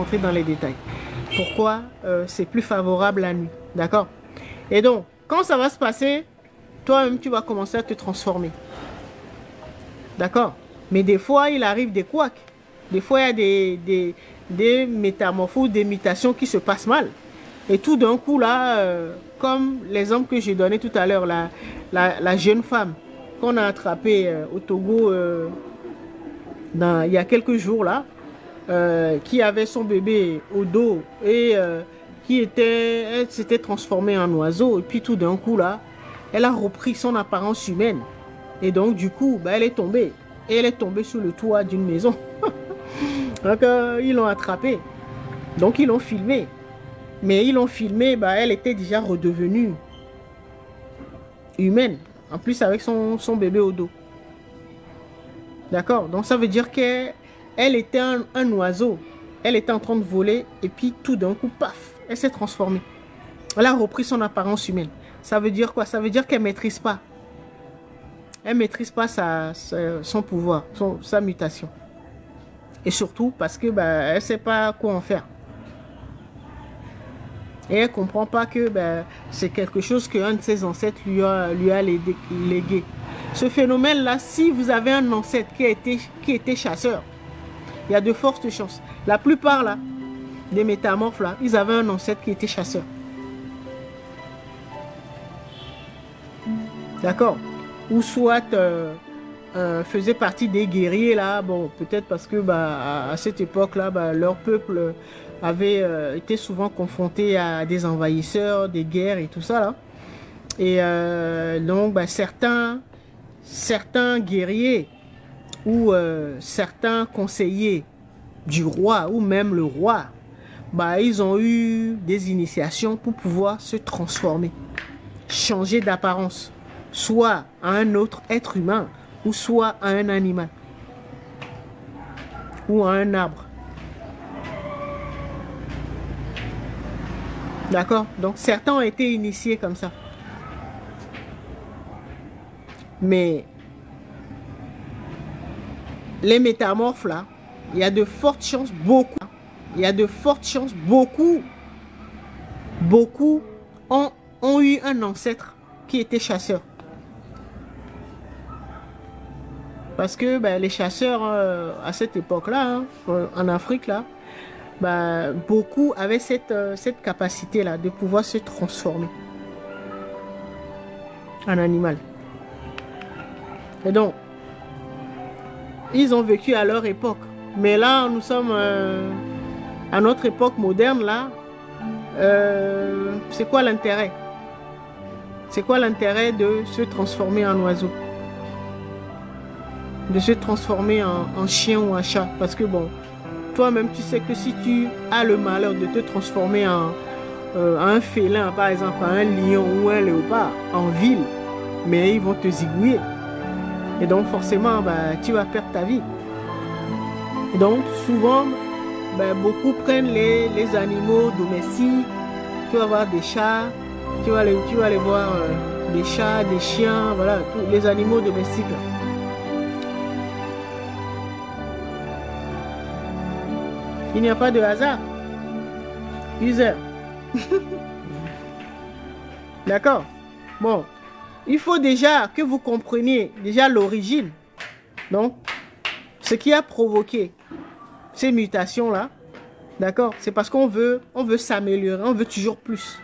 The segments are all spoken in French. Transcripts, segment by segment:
rentrer dans les détails. Pourquoi c'est plus favorable la nuit. D'accord? Et donc, quand ça va se passer, toi-même, tu vas commencer à te transformer. D'accord? Mais des fois, il arrive des couacs. Des fois, il y a des métamorphoses, des mutations qui se passent mal. Et tout d'un coup, là, comme l'exemple que j'ai donné tout à l'heure, la jeune femme qu'on a attrapée au Togo il y a quelques jours, là, qui avait son bébé au dos et elle s'était transformée en oiseau. Et puis tout d'un coup, là, elle a repris son apparence humaine. Et donc, du coup, bah, elle est tombée. Et elle est tombée sur le toit d'une maison. Donc, ils l'ont attrapée. Donc, ils l'ont filmée. Mais ils l'ont filmée, bah, elle était déjà redevenue humaine. En plus, avec son bébé au dos. D'accord? Donc, ça veut dire qu'elle était un oiseau. Elle était en train de voler. Et puis, tout d'un coup, paf, elle s'est transformée. Elle a repris son apparence humaine. Ça veut dire quoi? Ça veut dire qu'elle ne maîtrise pas. Elle ne maîtrise pas son pouvoir, sa mutation. Et surtout parce que elle ne sait pas quoi en faire. Et elle ne comprend pas que c'est quelque chose qu'un de ses ancêtres lui a légué. Ce phénomène-là, si vous avez un ancêtre qui était chasseur, il y a de fortes chances. La plupart là, des métamorphes, là, ils avaient un ancêtre qui était chasseur. D'accord? Ou soit faisait partie des guerriers là, bon, peut-être parce que à cette époque-là, leur peuple avait été souvent confronté à des envahisseurs, des guerres et tout ça là. Et donc certains guerriers ou certains conseillers du roi ou même le roi, ils ont eu des initiations pour pouvoir se transformer, changer d'apparence, soit à un autre être humain ou soit à un animal ou à un arbre. D'accord? Donc certains ont été initiés comme ça. Mais les métamorphes là, il y a de fortes chances, beaucoup ont eu un ancêtre qui était chasseur. Parce que les chasseurs à cette époque-là, en Afrique là, beaucoup avaient cette capacité-là de pouvoir se transformer en animal. Et donc, ils ont vécu à leur époque. Mais là, nous sommes à notre époque moderne, là. C'est quoi l'intérêt? C'est quoi l'intérêt de se transformer en oiseau? De se transformer en chien ou en chat? Parce que bon, toi-même, tu sais que si tu as le malheur de te transformer en un félin, par exemple, un lion ou un léopard, en ville, mais ils vont te zigouiller. Et donc, forcément, tu vas perdre ta vie. Et donc, souvent, beaucoup prennent les animaux domestiques. Tu vas voir des chats, tu vas aller voir des chats, des chiens, voilà, tous les animaux domestiques. Là. Il n'y a pas de hasard. User. D'accord? Bon. Il faut déjà que vous compreniez déjà l'origine. Donc, ce qui a provoqué ces mutations-là, d'accord, c'est parce qu'on veut s'améliorer, on veut toujours plus.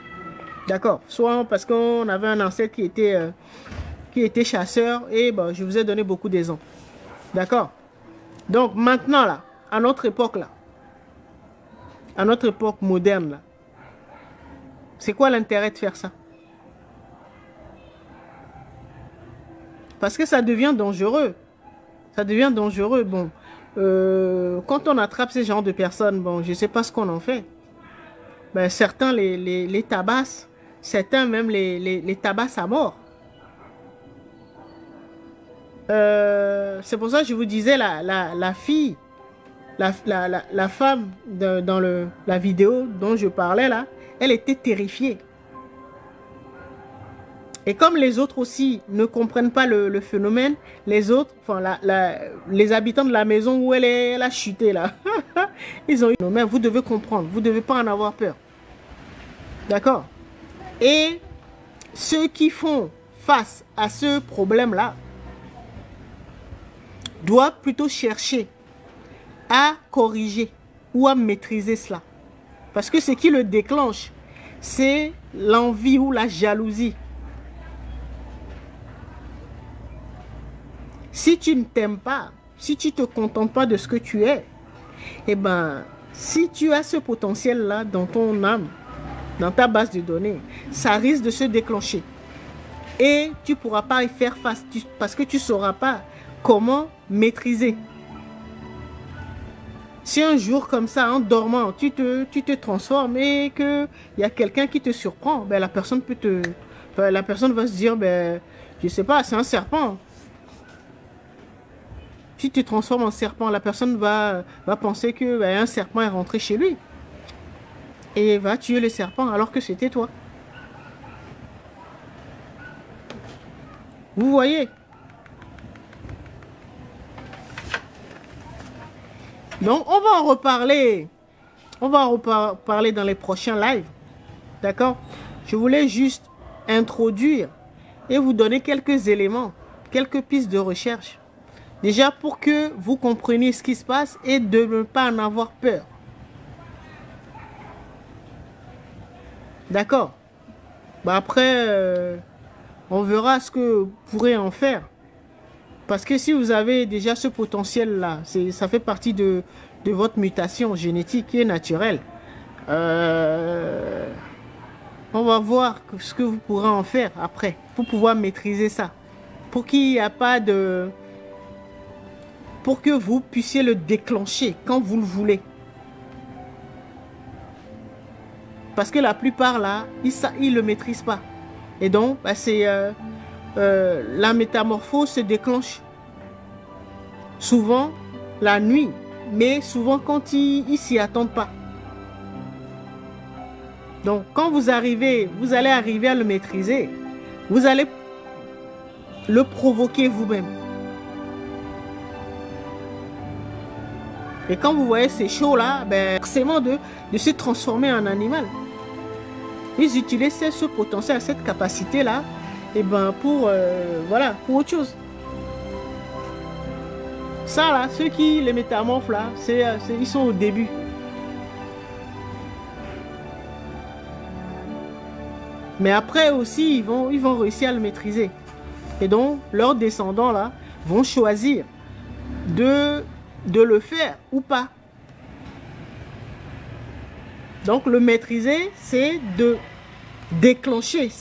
D'accord? Soit parce qu'on avait un ancêtre qui était chasseur et je vous ai donné beaucoup d'exemples. D'accord? Donc, maintenant, là, à notre époque, là, à notre époque moderne, là, c'est quoi l'intérêt de faire ça? Parce que ça devient dangereux. Ça devient dangereux. Bon, quand on attrape ces genres de personnes, bon, je ne sais pas ce qu'on en fait. Certains les tabassent. Certains même les tabassent à mort. C'est pour ça que je vous disais, la fille, la femme dans la vidéo dont je parlais là, elle était terrifiée. Et comme les autres aussi ne comprennent pas le phénomène, les autres, enfin les habitants de la maison où elle a chuté là, ils ont eu... Mais vous devez comprendre, vous ne devez pas en avoir peur. D'accord? Et ceux qui font face à ce problème-là doivent plutôt chercher à corriger ou à maîtriser cela. Parce que ce qui le déclenche, c'est l'envie ou la jalousie. Si tu ne t'aimes pas, si tu ne te contentes pas de ce que tu es, eh ben, si tu as ce potentiel-là dans ton âme, dans ta base de données, ça risque de se déclencher. Et tu ne pourras pas y faire face parce que tu ne sauras pas comment maîtriser. Si un jour comme ça, en dormant, tu te transformes et qu'il y a quelqu'un qui te surprend, ben, la personne va se dire, ben, je ne sais pas, c'est un serpent. Si tu te transformes en serpent, la personne va penser que ben, un serpent est rentré chez lui. Et va tuer le serpent alors que c'était toi. Vous voyez? Donc, on va en reparler. On va en reparler dans les prochains lives. D'accord? Je voulais juste introduire et vous donner quelques éléments, quelques pistes de recherche. Déjà pour que vous compreniez ce qui se passe et de ne pas en avoir peur. D'accord? Bah après, on verra ce que vous pourrez en faire. Parce que si vous avez déjà ce potentiel-là, ça fait partie de votre mutation génétique qui est naturelle. On va voir ce que vous pourrez en faire après pour pouvoir maîtriser ça. Pour qu'il n'y a pas de... Pour que vous puissiez le déclencher quand vous le voulez. Parce que la plupart là, ils ne le maîtrisent pas. Et donc, bah, la métamorphose se déclenche souvent la nuit, mais souvent quand ils s'y attendent pas. Donc, quand vous allez arriver à le maîtriser, vous allez le provoquer vous-même. Et quand vous voyez ces shows-là, ben, forcément de se transformer en animal. Ils utilisent ce potentiel, cette capacité-là, et ben pour pour autre chose. Ça là, ceux qui les métamorphes là, ils sont au début. Mais après aussi, ils vont réussir à le maîtriser. Et donc, leurs descendants là vont choisir de le faire ou pas. Donc le maîtriser, c'est de déclencher,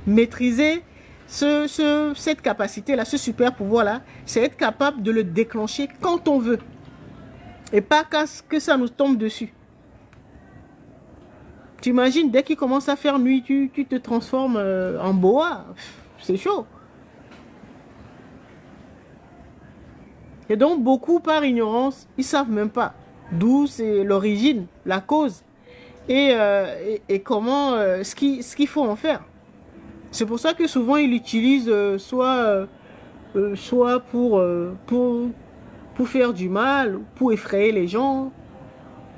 maîtriser cette capacité-là, ce super pouvoir-là, c'est être capable de le déclencher quand on veut. Et pas que ça nous tombe dessus. Tu imagines, dès qu'il commence à faire nuit, tu te transformes en boa. C'est chaud. Et donc, beaucoup, par ignorance, ils ne savent même pas d'où c'est l'origine, la cause et comment, ce qu'il faut en faire. C'est pour ça que souvent, ils l'utilisent soit pour faire du mal, pour effrayer les gens.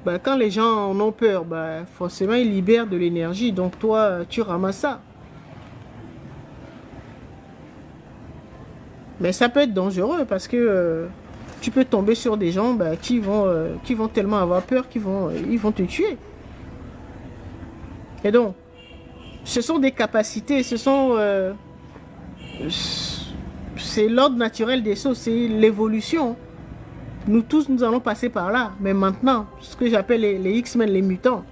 Ben, quand les gens en ont peur, ben, forcément, ils libèrent de l'énergie. Donc, toi, tu ramasses ça. Mais ça peut être dangereux parce que tu peux tomber sur des gens qui vont tellement avoir peur qu'ils vont te tuer. Et donc, ce sont des capacités, c'est l'ordre naturel des choses, c'est l'évolution. Nous tous, nous allons passer par là. Mais maintenant, ce que j'appelle les X-Men, les mutants.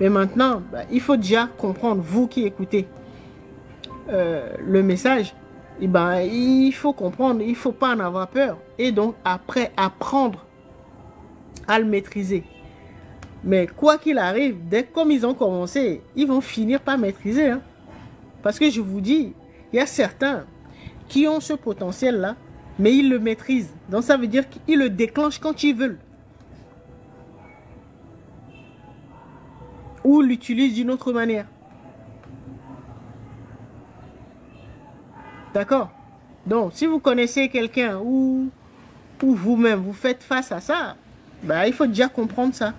Mais maintenant, il faut déjà comprendre, vous qui écoutez le message, il faut comprendre, il ne faut pas en avoir peur. Et donc, après, apprendre à le maîtriser. Mais quoi qu'il arrive, comme ils ont commencé, ils vont finir par maîtriser. Hein. Parce que je vous dis, il y a certains qui ont ce potentiel-là, mais ils le maîtrisent. Donc ça veut dire qu'ils le déclenchent quand ils veulent. Ou l'utilisent d'une autre manière. D'accord? Donc, si vous connaissez quelqu'un ou vous-même, vous faites face à ça, bah, il faut déjà comprendre ça.